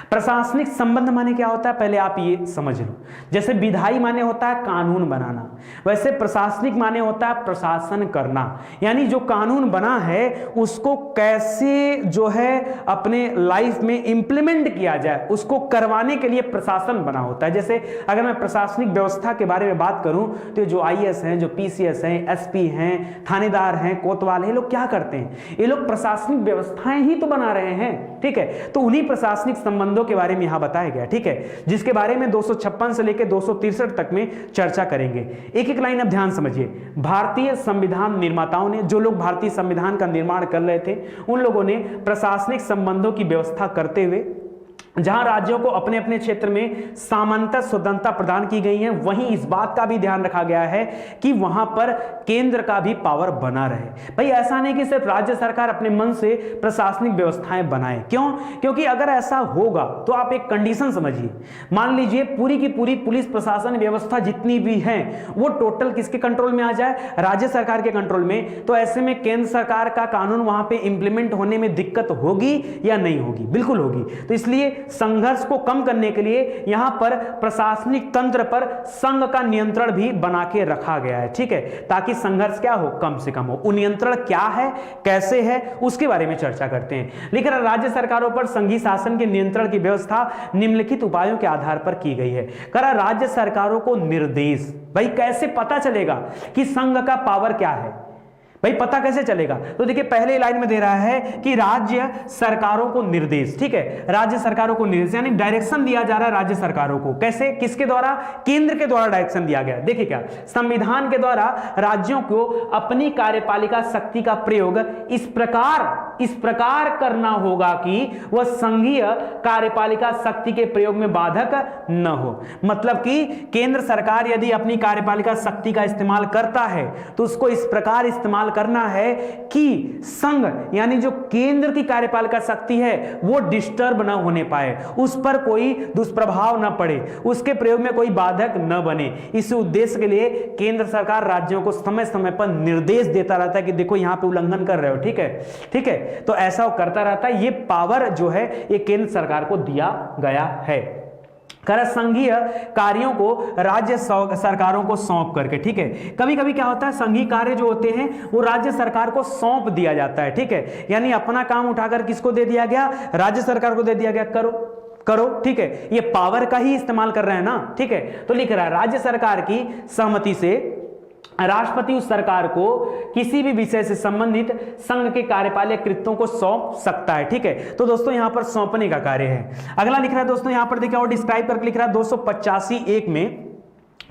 प्रशासनिक संबंध माने क्या होता है, पहले आप ये समझ लो। जैसे विधायी माने होता है कानून बनाना, वैसे प्रशासनिक माने होता है प्रशासन करना, यानी जो कानून बना है उसको कैसे जो है अपने लाइफ में इंप्लीमेंट किया जाए, उसको करवाने के लिए प्रशासन बना होता है। जैसे अगर मैं प्रशासनिक व्यवस्था के बारे में बात करूं तो जो आईएएस हैं, जो पीसीएस हैं, एसपी हैं, थानेदार हैं, कोतवाल हैं, ये लोग क्या करते हैं, ये लोग प्रशासनिक व्यवस्थाएं ही तो बना रहे हैं, ठीक है। तो उन्हीं प्रशासनिक संबंधों के बारे में यहां बताया गया, ठीक है, जिसके बारे में 256 से लेकर 263 तक में चर्चा करेंगे। एक एक लाइन अब ध्यान समझिए। भारतीय संविधान निर्माताओं ने, जो लोग भारतीय संविधान का निर्माण कर रहे थे, उन लोगों ने प्रशासनिक संबंधों की व्यवस्था करते हुए जहां राज्यों को अपने अपने क्षेत्र में सामान्यतः स्वतंत्रता प्रदान की गई है, वहीं इस बात का भी ध्यान रखा गया है कि वहां पर केंद्र का भी पावर बना रहे। भाई ऐसा नहीं कि सिर्फ राज्य सरकार अपने मन से प्रशासनिक व्यवस्थाएं बनाए, क्यों, क्योंकि अगर ऐसा होगा तो आप एक कंडीशन समझिए, मान लीजिए पूरी की पूरी पुलिस प्रशासन व्यवस्था जितनी भी है वो टोटल किसके कंट्रोल में आ जाए, राज्य सरकार के कंट्रोल में, तो ऐसे में केंद्र सरकार का कानून वहां पर इंप्लीमेंट होने में दिक्कत होगी या नहीं होगी, बिल्कुल होगी। तो इसलिए संघर्ष को कम करने के लिए यहां पर प्रशासनिक तंत्र पर संघ का नियंत्रण भी बना के रखा गया है, ठीक है, ताकि संघर्ष क्या हो, कम से कम हो। वो नियंत्रण क्या है, कैसे है, उसके बारे में चर्चा करते हैं। लेकिन राज्य सरकारों पर संघीय शासन के नियंत्रण की व्यवस्था निम्नलिखित उपायों के आधार पर की गई है। करा राज्य सरकारों को निर्देश, भाई कैसे पता चलेगा कि संघ का पावर क्या है, भाई पता कैसे चलेगा? तो देखिए पहले लाइन में दे रहा है कि राज्य सरकारों को निर्देश, ठीक है, राज्य सरकारों को निर्देश यानी डायरेक्शन दिया जा रहा है राज्य सरकारों को। कैसे, किसके द्वारा? केंद्र के द्वारा डायरेक्शन दिया गया। देखिए क्या, संविधान के द्वारा राज्यों को अपनी कार्यपालिका शक्ति का प्रयोग इस प्रकार करना होगा कि वह संघीय कार्यपालिका शक्ति के प्रयोग में बाधक न हो। मतलब कि केंद्र सरकार यदि अपनी कार्यपालिका शक्ति का इस्तेमाल करता है तो उसको इस प्रकार इस्तेमाल करना है कि संघ यानी जो केंद्र की कार्यपालिका शक्ति है वो डिस्टर्ब न होने पाए, उस पर कोई दुष्प्रभाव न पड़े, उसके प्रयोग में कोई बाधक न बने। इस उद्देश्य के लिए केंद्र सरकार राज्यों को समय समय पर निर्देश देता रहता है कि देखो यहां पे उल्लंघन कर रहे हो, ठीक है, ठीक है, तो ऐसा वो करता रहता है। ये पावर जो है ये केंद्र सरकार को दिया गया है। संघीय कार्यों को राज्य सरकारों को सौंप करके, ठीक है, कभी कभी क्या होता है संघीय कार्य जो होते हैं वो राज्य सरकार को सौंप दिया जाता है, ठीक है, यानी अपना काम उठाकर किसको दे दिया गया, राज्य सरकार को दे दिया गया, करो, ठीक है, ये पावर का ही इस्तेमाल कर रहे हैं ना, ठीक है। तो लिख रहा है राज्य सरकार की सहमति से राष्ट्रपति उस सरकार को किसी भी विषय से संबंधित संघ के कार्यपालक कृत्यों को सौंप सकता है, ठीक है। तो दोस्तों यहां पर सौंपने का कार्य है। अगला लिख रहा है दोस्तों यहां पर देखिए और डिस्क्राइब करके लिख रहा है 285(1) में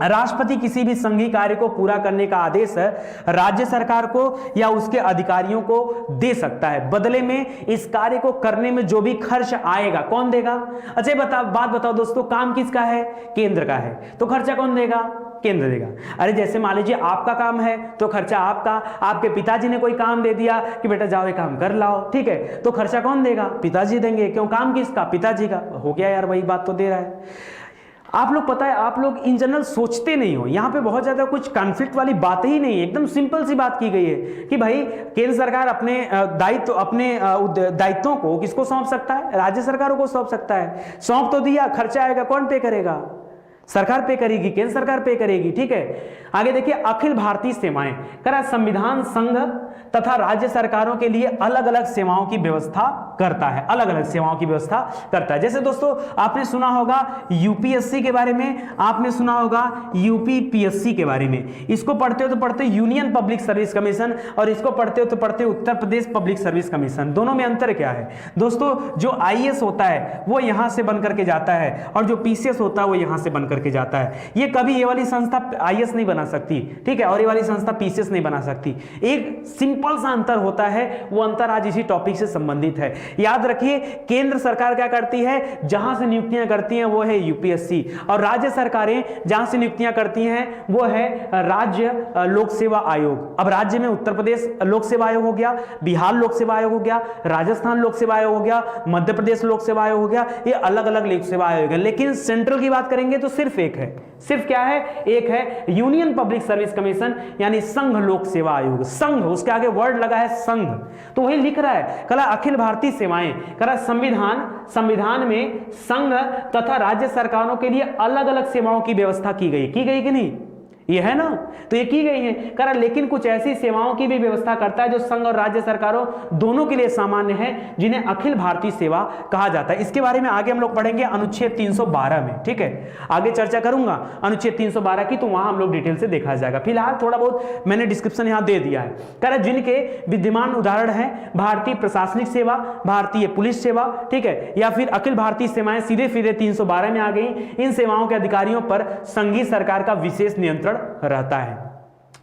राष्ट्रपति किसी भी संघीय कार्य को पूरा करने का आदेश राज्य सरकार को या उसके अधिकारियों को दे सकता है। बदले में इस कार्य को करने में जो भी खर्च आएगा कौन देगा? अच्छा बात बताओ दोस्तों, काम किसका है? केंद्र का है, तो खर्चा कौन देगा? केंद्र देगा। अरे जैसे मान लीजिए आपका काम है तो खर्चा आपका, आपके पिताजी ने कोई काम दे दिया कि बेटा जाओ ये काम कर लाओ, ठीक है, तो खर्चा कौन देगा? पिताजी देंगे। क्यों? काम किसका? पिताजी का। हो गया यार, वही बात तो दे रहा है। आप लोग पता है, आप लोग इन जनरल सोचते नहीं हो, यहां पे बहुत ज्यादा कुछ कॉन्फ्लिक्ट वाली बात ही नहीं है, एकदम सिंपल सी बात की गई है कि भाई केंद्र सरकार अपने दायित्वों को किसको सौंप सकता है? राज्य सरकारों को सौंप सकता है। सौंप तो दिया, खर्चा आएगा कौन पे करेगा? सरकार पे करेगी, केंद्र सरकार पे करेगी, ठीक है। आगे देखिए अखिल भारतीय सेवाएं, करा संविधान संघ तथा राज्य सरकारों के लिए अलग अलग सेवाओं की व्यवस्था करता है, अलग अलग सेवाओं की व्यवस्था करता है। जैसे दोस्तों आपने सुना होगा यूपीएससी के बारे में, आपने सुना होगा यूपीपीएससी के बारे में। इसको पढ़ते हो तो पढ़ते यूनियन पब्लिक सर्विस कमीशन, और इसको पढ़ते हो तो पढ़ते Uttar Pradesh public service commission. दोनों में अंतर क्या है दोस्तों? जो आईएएस होता है वो यहां से बन करके जाता है और जो पीसीएस होता है वो यहां से बन करके जाता है। ये कभी ये वाली संस्था आईएएस नहीं बना सकती, ठीक है, और ये वाली संस्था पीसीएस नहीं बना सकती। एक सिंपल सा अंतर होता है, वो अंतर आज इसी टॉपिक से संबंधित है। याद रखिए केंद्र सरकार क्या करती है? जहां से नियुक्तियां करती हैं वो है यूपीएससी, और राज्य सरकारें जहां से नियुक्तियां करती हैं वो है राज्य लोक सेवा आयोग। अब राज्य में उत्तर प्रदेश लोक सेवा आयोग हो गया, बिहार लोक सेवा आयोग हो गया, राजस्थान लोक सेवा आयोग हो गया, मध्य प्रदेश लोक सेवा आयोग हो गया, ये अलग अलग लोक सेवा आयोग है। लेकिन सेंट्रल की बात करेंगे तो सिर्फ एक है, सिर्फ क्या है? एक है यूनियन पब्लिक सर्विस कमीशन, यानी संघ लोक सेवा आयोग। संघ, उसके आगे वर्ड लगा है संघ, तो वही लिख रहा है कला अखिल भारतीय सेवाएं, कला संविधान में संघ तथा राज्य सरकारों के लिए अलग अलग सेवाओं की व्यवस्था की गई कि नहीं? ये है ना, तो ये की गई है करा। लेकिन कुछ ऐसी सेवाओं की भी व्यवस्था करता है जो संघ और राज्य सरकारों दोनों के लिए सामान्य है, जिन्हें अखिल भारतीय सेवा कहा जाता है। इसके बारे में आगे हम लोग पढ़ेंगे अनुच्छेद 312 में, ठीक है, आगे चर्चा करूंगा अनुच्छेद 312 की, तो वहां हम लोग डिटेल से देखा जाएगा। फिलहाल थोड़ा बहुत मैंने डिस्क्रिप्शन यहां दे दिया है। करा जिनके विद्यमान उदाहरण है भारतीय प्रशासनिक सेवा, भारतीय पुलिस सेवा, ठीक है, या फिर अखिल भारतीय सेवाएं सीधे 312 में आ गई। इन सेवाओं के अधिकारियों पर संघीय सरकार का विशेष नियंत्रण रहता है।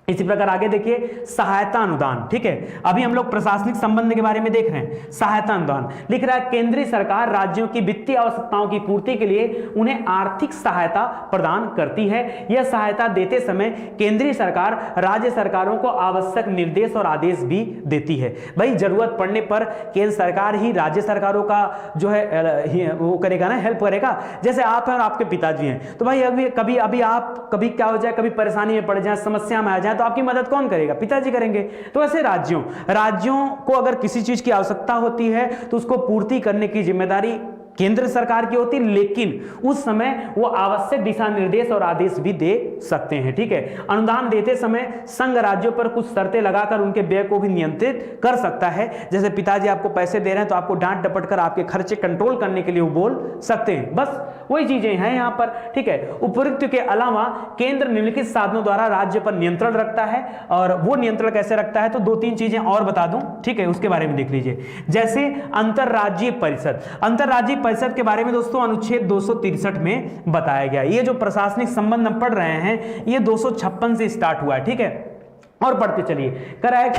इसी प्रकार आगे देखिए सहायता अनुदान, ठीक है, अभी हम लोग प्रशासनिक संबंध के बारे में देख रहे हैं। सहायता अनुदान लिख रहा है केंद्रीय सरकार राज्यों की वित्तीय आवश्यकताओं की पूर्ति के लिए उन्हें आर्थिक सहायता प्रदान करती है। यह सहायता देते समय केंद्रीय सरकार राज्य सरकारों को आवश्यक निर्देश और आदेश भी देती है। भाई जरूरत पड़ने पर केंद्र सरकार ही राज्य सरकारों का जो है वो करेगा ना, हेल्प करेगा। जैसे आप हैं और आपके पिताजी हैं, तो भाई कभी क्या हो जाए, कभी परेशानी में पड़ जाए, समस्या में आ जाए, तो आपकी मदद कौन करेगा? पिताजी करेंगे। तो ऐसे राज्यों को अगर किसी चीज की आवश्यकता होती है तो उसको पूर्ति करने की जिम्मेदारी केंद्र सरकार की होती, लेकिन उस समय वो आवश्यक दिशा निर्देश और आदेश भी दे सकते हैं। ठीक है, अनुदान देते समय संघ राज्यों पर कुछ शर्तें लगाकर उनके व्यय को भी नियंत्रित कर सकता है। जैसे पिताजी आपको पैसे दे रहे हैं तो आपको डांट डपट कर आपके खर्चे कंट्रोल करने के लिए वो बोल सकते हैं। बस वही चीजें हैं यहां पर। ठीक है, उपयुक्त के अलावा केंद्र निम्नलिखित साधनों द्वारा राज्य पर नियंत्रण रखता है, और वो नियंत्रण कैसे रखता है तो 2-3 चीजें और बता दूं। ठीक है, उसके बारे में देख लीजिए। जैसे अंतरराज्यीय परिषद, अंतरराज्यीय परिषद के बारे में दोस्तों अनुच्छेद 263 में बताया गया। ये जो प्रशासनिक संबंध हम पढ़ रहे हैं ये 256 से स्टार्ट हुआ है। ठीक है, और पढ़ते चलिए। करा है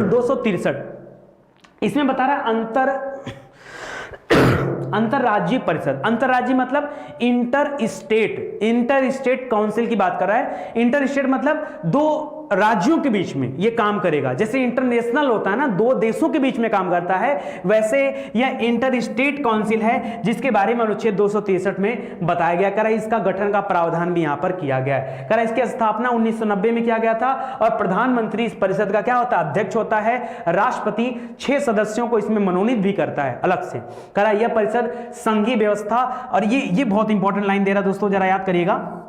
263, इसमें बता रहा है अंतरराज्यीय परिषद। अंतरराज्यीय मतलब इंटर स्टेट काउंसिल की बात कर रहा है। इंटर स्टेट मतलब 2 राज्यों के बीच में ये काम करेगा। जैसे इंटरनेशनल होता है ना, 2 देशों के बीच में काम करता है, वैसे यह इंटर स्टेट काउंसिल है जिसके बारे में अनुच्छेद 263 में बताया गया। करा इसका गठन का प्रावधान भी यहां पर किया गया है। करा इसकी स्थापना 1990 में किया गया था, और प्रधानमंत्री इस परिषद का क्या होता है, अध्यक्ष होता है। राष्ट्रपति 6 सदस्यों को इसमें मनोनीत भी करता है अलग से। करा यह परिषद संघीय व्यवस्था, और ये बहुत इंपॉर्टेंट लाइन दे रहा दोस्तों, जरा याद करिएगा।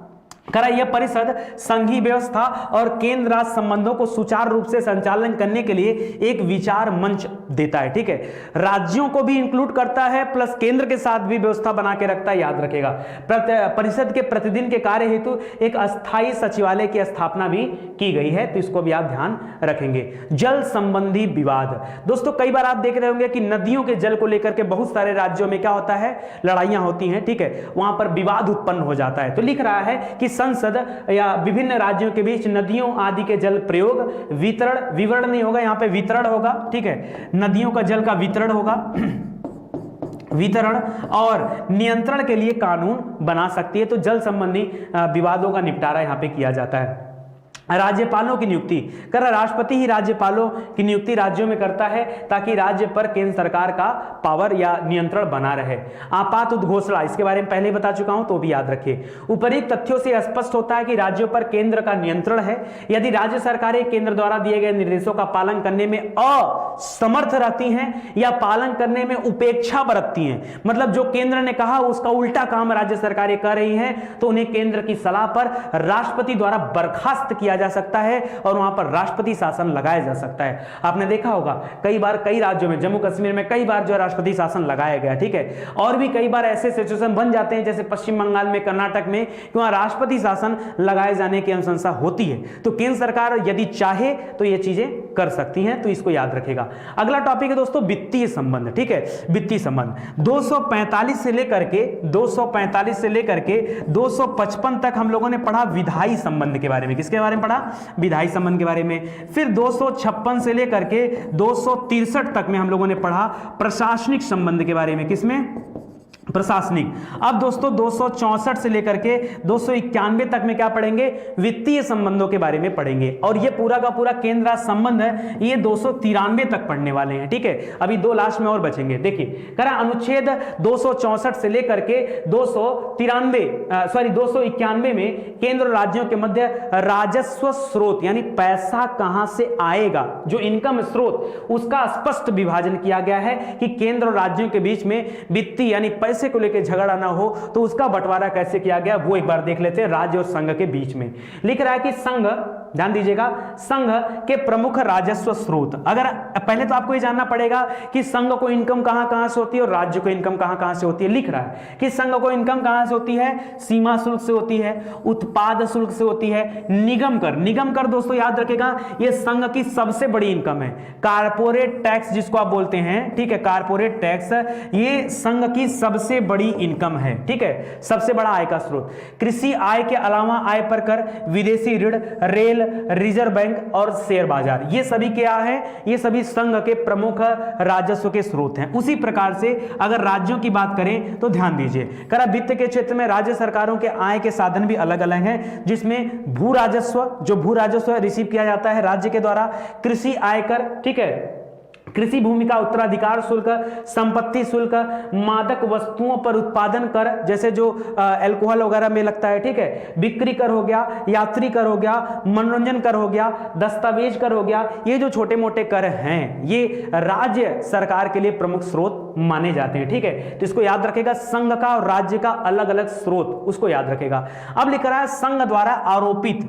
करा यह परिषद संघीय व्यवस्था और केंद्र राज्य संबंधों को सुचारू रूप से संचालन करने के लिए एक विचार मंच देता है। ठीक है, राज्यों को भी इंक्लूड करता है प्लस केंद्र के साथ भी व्यवस्था बना के रखता है, याद रखेगा। परिषद के प्रतिदिन के कार्य हेतु एक अस्थायी सचिवालय की स्थापना भी की गई है, तो इसको भी आप ध्यान रखेंगे। जल संबंधी विवाद, दोस्तों कई बार आप देख रहे होंगे कि नदियों के जल को लेकर के बहुत सारे राज्यों में क्या होता है, लड़ाइयां होती हैं। ठीक है, वहां पर विवाद उत्पन्न हो जाता है। तो लिख रहा है कि संसद या विभिन्न राज्यों के बीच नदियों आदि के जल प्रयोग, विवरण नहीं होगा, यहां पे वितरण होगा। ठीक है, नदियों का जल का वितरण होगा, वितरण और नियंत्रण के लिए कानून बना सकती है। तो जल संबंधी विवादों का निपटारा यहां पे किया जाता है। राज्यपालों की नियुक्ति, कर राष्ट्रपति ही राज्यपालों की नियुक्ति राज्यों में करता है ताकि राज्य पर केंद्र सरकार का पावर या नियंत्रण बना रहे। आपात उद्घोषणा, इसके बारे में पहले ही बता चुका हूं तो भी याद रखिए। उपर्युक्त तथ्यों से स्पष्ट होता है कि राज्यों पर केंद्र का नियंत्रण है। यदि राज्य सरकारें केंद्र द्वारा दिए गए निर्देशों का पालन करने में असमर्थ रहती हैं या पालन करने में उपेक्षा बरतती हैं, मतलब जो केंद्र ने कहा उसका उल्टा काम राज्य सरकारें कर रही हैं, तो उन्हें केंद्र की सलाह पर राष्ट्रपति द्वारा बर्खास्त किया जा सकता है और वहां पर राष्ट्रपति शासन लगाया जा सकता है। आपने देखा होगा कई बार कई राज्यों में, जम्मू कश्मीर में कई बार जो राष्ट्रपति शासन लगाया गया। ठीक है, और भी कई बार ऐसे सिचुएशन बन जाते हैं जैसे पश्चिम बंगाल में, कर्नाटक में, कि वहां राष्ट्रपति शासन लगाए जाने की अनुशंसा होती है। तो केंद्र सरकार यदि चाहे तो ये चीजें कर सकती हैं, तो इसको याद रखेगा। अगला टॉपिक है दोस्तों वित्तीय संबंध। ठीक है, वित्तीय संबंध 245 से लेकर के 255 तक हम लोगों ने पढ़ा विधायी संबंध के बारे में। किसके बारे में? विधायी संबंध के बारे में। फिर 256 से लेकर के 263 तक में हम लोगों ने पढ़ा प्रशासनिक संबंध के बारे में। किसमें? प्रशासनिक। अब दोस्तों 264 से लेकर के 291 तक में क्या पढ़ेंगे? वित्तीय संबंधों के बारे में पढ़ेंगे। और ये पूरा का पूरा केंद्र राज्य संबंध है, ये 293 तक पढ़ने वाले हैं। ठीक है, अभी 2 लास्ट में और बचेंगे। देखिए करा अनुच्छेद 264 से लेकर के 291 में केंद्र और राज्यों के मध्य राजस्व स्रोत यानी पैसा कहां से आएगा, जो इनकम स्रोत, उसका स्पष्ट विभाजन किया गया है कि केंद्र और राज्यों के बीच में वित्तीय यानी पैसे को लेकर झगड़ा ना हो, तो उसका बंटवारा कैसे किया गया वो एक बार देख लेते हैं। राज्य और संघ के बीच में लिख रहा है कि संघ, ध्यान दीजिएगा, संघ के प्रमुख राजस्व स्रोत। अगर पहले तो आपको ये जानना पड़ेगा कि संघ को इनकम कहां से होती है और राज्य को इनकम कहां से होती है। लिख रहा है कि संघ को इनकम कहां से होती है? सीमा शुल्क से होती है, उत्पाद शुल्क से होती है, निगम कर। निगम कर दोस्तों याद रखेगा ये संघ की सबसे बड़ी इनकम है। कारपोरेट टैक्स जिसको आप बोलते हैं, ठीक है, कारपोरेट टैक्स ये संघ की सबसे बड़ी इनकम है। ठीक है, सबसे बड़ा आय का स्रोत। कृषि आय के अलावा आय पर कर, विदेशी ऋण, रेल, रिजर्व बैंक और शेयर बाजार, ये सभी क्या है? ये सभी संघ के प्रमुख राजस्व के स्रोत हैं। उसी प्रकार से अगर राज्यों की बात करें तो ध्यान दीजिए, करा वित्त के क्षेत्र में राज्य सरकारों के आय के साधन भी अलग अलग हैं, जिसमें भू राजस्व, जो भू राजस्व रिसीव किया जाता है राज्य के द्वारा, कृषि आयकर, ठीक है, कृषि भूमि का उत्तराधिकार शुल्क, संपत्ति शुल्क, मादक वस्तुओं पर उत्पादन कर जैसे जो अल्कोहल वगैरह में लगता है, ठीक है, बिक्री कर हो गया, यात्री कर हो गया, मनोरंजन कर हो गया, दस्तावेज कर हो गया। ये जो छोटे मोटे कर हैं ये राज्य सरकार के लिए प्रमुख स्रोत माने जाते हैं, ठीक है। तो इसको याद रखेगा, संघ का और राज्य का अलग अलग स्रोत, उसको याद रखेगा। अब लिख रहा है संघ द्वारा आरोपित,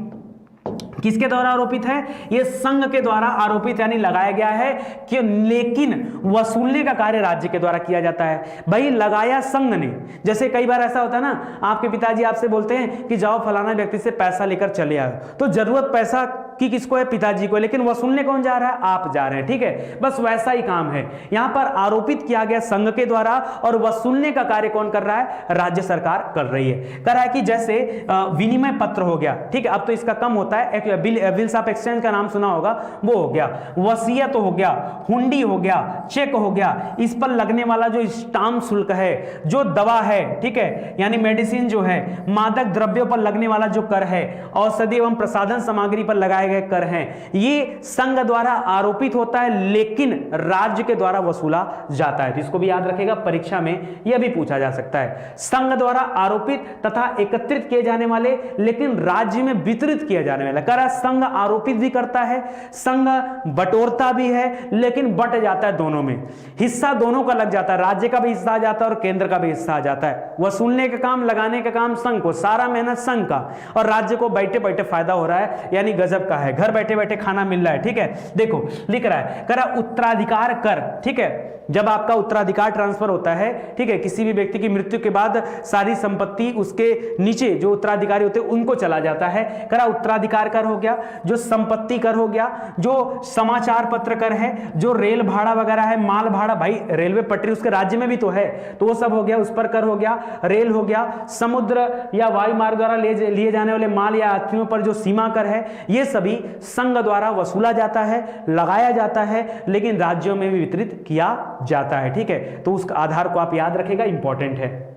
किसके द्वारा आरोपित है? ये संघ के द्वारा आरोपित यानी लगाया गया है कि लेकिन वसूलने का कार्य राज्य के द्वारा किया जाता है। भाई लगाया संघ ने, जैसे कई बार ऐसा होता है ना, आपके पिताजी आपसे बोलते हैं कि जाओ फलाना व्यक्ति से पैसा लेकर चले आओ, तो जरूरत पैसा की किसको है? पिताजी को, लेकिन वसूलने कौन जा रहा है? आप जा रहे हैं, ठीक है। बस वैसा ही काम है, यहां पर आरोपित किया गया संघ के द्वारा और वसूलने का कार्य कौन कर रहा है? राज्य सरकार कर रही है। कर रहा है कि जैसे विनिमय पत्र हो गया, ठीक है, अब तो इसका कम होता है, बिल्स ऑफ एक्सचेंज का नाम सुना होगा, वो हो गया, वसीयत हो गया, हुंडी हो गया, चेक हो गया, इस पर लगने वाला जो स्टाम्प शुल्क है, जो दवा है, ठीक है, यानी मेडिसिन जो है, मादक द्रव्यों पर लगने वाला जो कर है, औषधि एवं प्रसाधन सामग्री पर लगाए गए कर हैं, ये संघ द्वारा आरोपित होता है लेकिन राज्य के द्वारा वसूला जाता है। तो इसको भी याद रखेगा, परीक्षा में यह भी पूछा जा सकता है। संघ द्वारा आरोपित तथा एकत्रित किए जाने वाले लेकिन राज्य में वितरित किए जाने वाले कर, संघ आरोपित भी करता है, संघ बटोरता भी है, लेकिन बट जाता है दोनों में, हिस्सा दोनों का लग जाता है, राज्य का भी हिस्सा आ जाता है और केंद्र का भी हिस्सा आ जाता है। वसूलने का काम, लगाने का काम संघ को, सारा मेहनत संघ का, और राज्य को बैठे बैठे फायदा हो रहा है, यानी गजब का है, घर बैठे बैठे खाना मिल रहा है, ठीक है। देखो लिख रहा है, करा उत्तराधिकार कर, ठीक है, जब आपका उत्तराधिकार ट्रांसफर होता है, ठीक है, किसी भी व्यक्ति की मृत्यु के बाद सारी संपत्ति उसके नीचे जो उत्तराधिकारी होते हैं उनको चला जाता है, करा उत्तराधिकार कर हो गया, जो संपत्ति कर हो गया, जो समाचार पत्र कर है, जो रेल भाड़ा वगैरह है, माल भाड़ा, भाई रेलवे पटरी उसके राज्य में भी तो है, तो वो सब हो गया, उस पर कर हो गया, रेल हो गया, समुद्र या वायु मार्ग द्वारा लिए जाने वाले माल या यात्रियों पर जो सीमा कर है, ये सभी संघ द्वारा वसूला जाता है, लगाया जाता है, लेकिन राज्यों में भी वितरित किया जाता है, ठीक है। तो उस आधार को आप याद रखेगा, इंपॉर्टेंट है।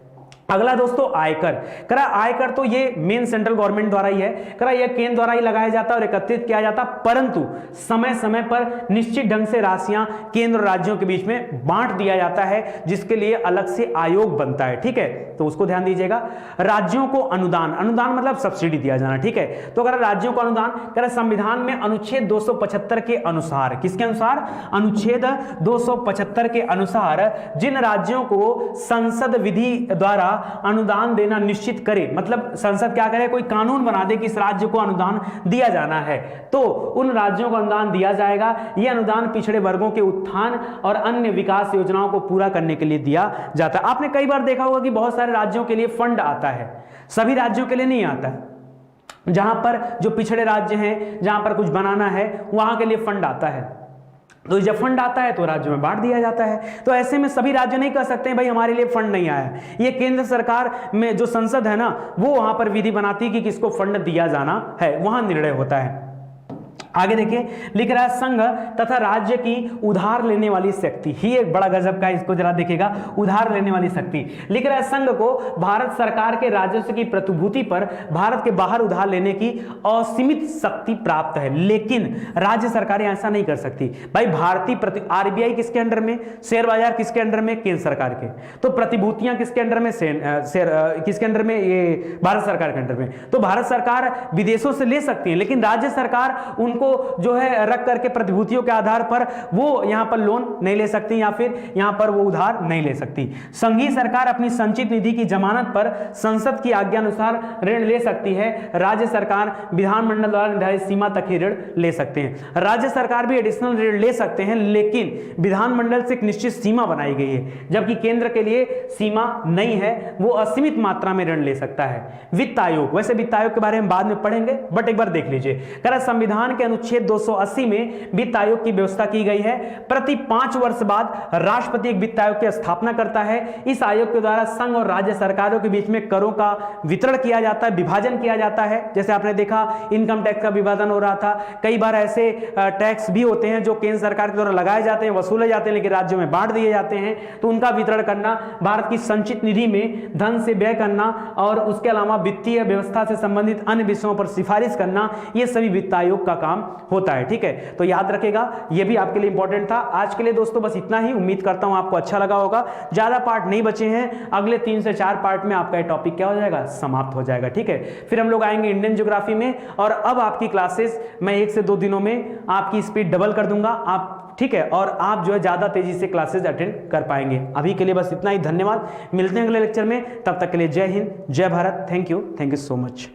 अगला दोस्तों आयकर, करा आयकर तो ये मेन सेंट्रल गवर्नमेंट द्वारा ही है, करा ये केंद्र द्वारा ही लगाया जाता है और एकत्रित किया जाता, परंतु समय समय पर निश्चित ढंग से राशियां केंद्र और राज्यों के बीच में बांट दिया जाता है, जिसके लिए अलग से आयोग बनता है, ठीक है, तो उसको ध्यान दीजिएगा। राज्यों को अनुदान, अनुदान मतलब सब्सिडी दिया जाना, ठीक है। तो अगर राज्यों को अनुदान, करा संविधान में अनुच्छेद 275 के अनुसार, किसके अनुसार? अनुच्छेद 275 के अनुसार जिन राज्यों को संसद विधि द्वारा अनुदान देना निश्चित करे, मतलब संसद क्या करे, कोई कानून बना दे कि इस राज्य को अनुदान दिया जाना है, तो उन राज्यों को अनुदान दिया जाएगा। यह अनुदान पिछड़े वर्गों के उत्थान और अन्य विकास योजनाओं को पूरा करने के लिए दिया जाता है। आपने कई बार देखा होगा कि बहुत सारे राज्यों के लिए फंड आता है, सभी राज्यों के लिए नहीं आता है। जहां पर जो पिछड़े राज्य हैं, जहां पर कुछ बनाना है, वहां के लिए फंड आता है, तो जब फंड आता है तो राज्यों में बांट दिया जाता है। तो ऐसे में सभी राज्य नहीं कह सकते हैं भाई हमारे लिए फंड नहीं आया, ये केंद्र सरकार में जो संसद है ना, वो वहां पर विधि बनाती है कि किसको फंड दिया जाना है, वहां निर्णय होता है। आगे देखिए, लिख रहा है संघ तथा राज्य की उधार लेने वाली शक्ति, ही एक बड़ा गजब का, इसको जरा देखिएगा, उधार लेने वाली शक्ति। लिख रहा है संघ को भारत सरकार के राजस्व की प्रतिभूति पर भारत के बाहर उधार लेने की असीमित शक्ति प्राप्त है, लेकिन राज्य सरकारें ऐसा नहीं कर सकती। भाई भारतीय आरबीआई किसके अंडर में, शेयर बाजार किसके अंडर में, केंद्र सरकार के, तो प्रतिभूतियां किसके अंडर में, किसके अंडर में, ये भारत सरकार के अंडर में। तो भारत सरकार विदेशों से ले सकती है, लेकिन राज्य सरकार उनको जो है रख करके प्रतिभूतियों के आधार पर वो यहां पर लोन नहीं ले सकती या फिर यहां पर वो उधार नहीं ले सकती। संघीय सरकार अपनी संचित निधि की जमानत पर संसद की आज्ञा अनुसार ऋण ले सकती है, राज्य सरकार विधानमंडल द्वारा निर्धारित सीमा तक ही ऋण ले सकते हैं। राज्य सरकार भी एडिशनल ऋण ले सकते हैं, लेकिन विधानमंडल से एक निश्चित सीमा बनाई गई है, जबकि केंद्र के लिए सीमा नहीं है, वो असीमित मात्रा में ऋण ले सकता है। वित्त आयोग, वैसे वित्त आयोग के बारे में बाद में पढ़ेंगे, बट एक बार देख लीजिए, करा संविधान के अनुच्छेद 280 में वित्त आयोग की व्यवस्था की गई है। प्रति 5 वर्ष बाद राष्ट्रपति एक वित्त आयोग की स्थापना करता है। इस आयोग के द्वारा संघ और राज्य सरकारों के बीच में करों का वितरण किया जाता है, विभाजन किया जाता है। जैसे आपने देखा इनकम टैक्स का विभाजन हो रहा था, कई बार ऐसे टैक्स भी होते हैं जो केंद्र सरकार के द्वारा लगाए जाते हैं, वसूले जाते हैं, लेकिन राज्यों में बांट दिए जाते हैं, तो उनका वितरण करना, भारत की संचित निधि में धन से व्यय करना और उसके अलावा वित्तीय व्यवस्था से संबंधित अन्य विषयों पर सिफारिश करना, यह सभी वित्त आयोग का काम होता है। ठीक है, तो याद रखेगा, ये भी आपके लिए इंपॉर्टेंट था। आज के लिए दोस्तों बस इतना ही, उम्मीद करता हूं आपको अच्छा लगा होगा। ज्यादा पार्ट नहीं बचे हैं, अगले 3 से 4 पार्ट में आपका ये टॉपिक क्या हो जाएगा, समाप्त हो जाएगा। ठीक है, फिर हम लोग आएंगे इंडियन ज्योग्राफी में, और अब आपकी क्लासेस मैं 1 से 2 दिनों में आपकी स्पीड डबल कर दूंगा आप, ठीक है, और आप जो है ज्यादा तेजी से क्लासेस अटेंड कर पाएंगे। अभी के लिए बस इतना ही, धन्यवाद, मिलते हैं अगले लेक्चर में, तब तक के लिए जय हिंद, जय Bharat, thank you so much.